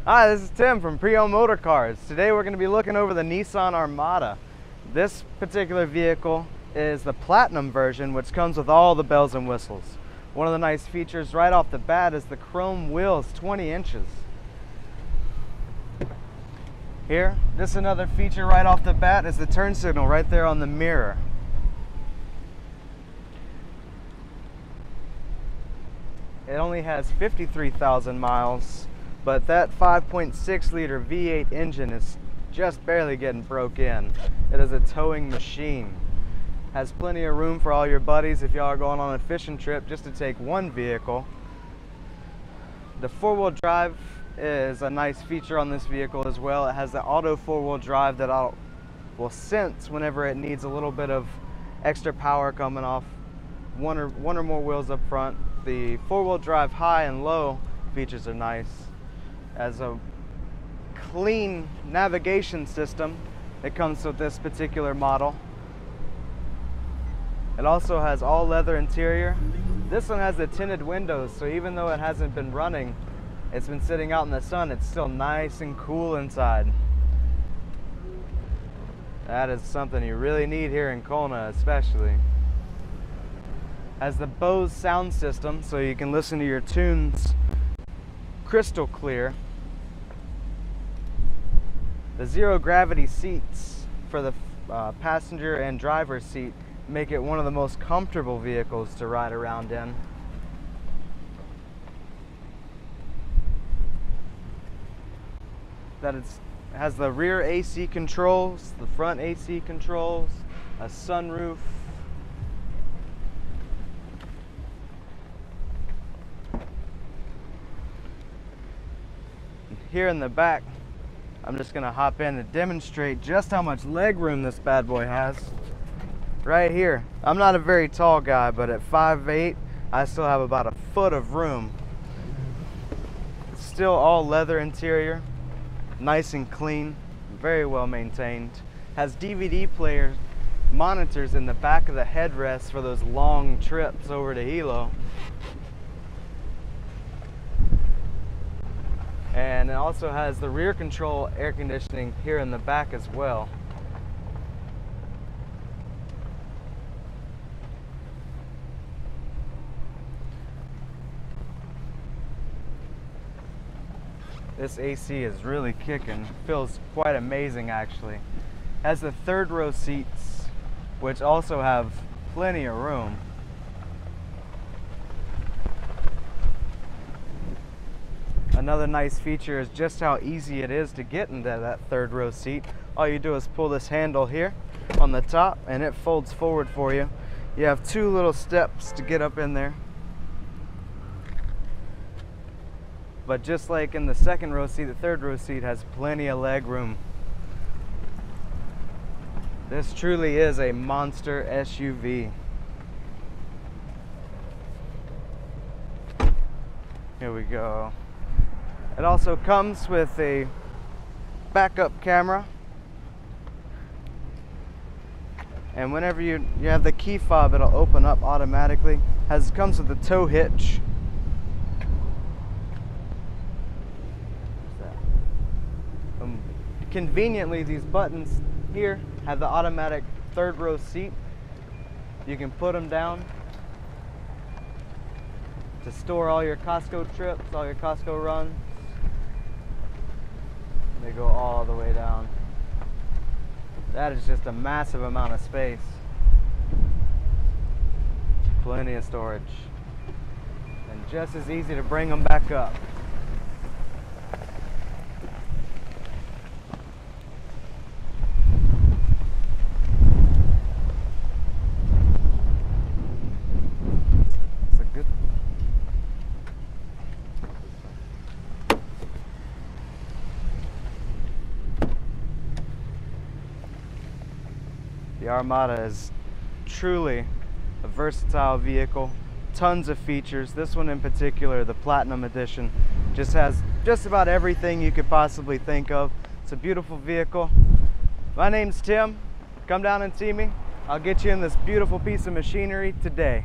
Hi, this is Tim from Pre-Owned Motor Cars. Today we're going to be looking over the Nissan Armada. This particular vehicle is the Platinum version, which comes with all the bells and whistles. One of the nice features right off the bat is the chrome wheels, 20 inches. Here, just another feature right off the bat is the turn signal right there on the mirror. It only has 53,000 miles. But that 5.6 liter V8 engine is just barely getting broke in. It is a towing machine. Has plenty of room for all your buddies if y'all are going on a fishing trip just to take one vehicle. The four-wheel drive is a nice feature on this vehicle as well. It has the auto four-wheel drive that will sense whenever it needs a little bit of extra power coming off one or more wheels up front. The four-wheel drive high and low features are nice. As a clean navigation system that comes with this particular model. It also has all leather interior. This one has the tinted windows, so even though it hasn't been running, it's been sitting out in the sun, it's still nice and cool inside. That is something you really need here in Kona especially. Has the Bose sound system, so you can listen to your tunes crystal clear. The zero gravity seats for the passenger and driver's seat make it one of the most comfortable vehicles to ride around in. It has the rear AC controls, the front AC controls, a sunroof. Here in the back, I'm just gonna hop in to demonstrate just how much leg room this bad boy has. Right here. I'm not a very tall guy, but at 5'8", I still have about a foot of room. It's still all leather interior, nice and clean, very well maintained. Has DVD player monitors in the back of the headrest for those long trips over to Hilo. And it also has the rear control air conditioning here in the back as well. This AC is really kicking. Feels quite amazing actually. Has the third row seats, which also have plenty of room. Another nice feature is just how easy it is to get into that third row seat. All you do is pull this handle here on the top and it folds forward for you. You have two little steps to get up in there. But just like in the second row seat, the third row seat has plenty of leg room. This truly is a monster SUV. Here we go. It also comes with a backup camera, and whenever you have the key fob, it'll open up automatically. Comes with a tow hitch. Conveniently, these buttons here have the automatic third row seat. You can put them down to store all your Costco trips, all your Costco runs. They go all the way down. That is just a massive amount of space. Plenty of storage. And just as easy to bring them back up. The Armada is truly a versatile vehicle, tons of features. This one in particular, the Platinum Edition, just has just about everything you could possibly think of. It's a beautiful vehicle. My name's Tim. Come down and see me. I'll get you in this beautiful piece of machinery today.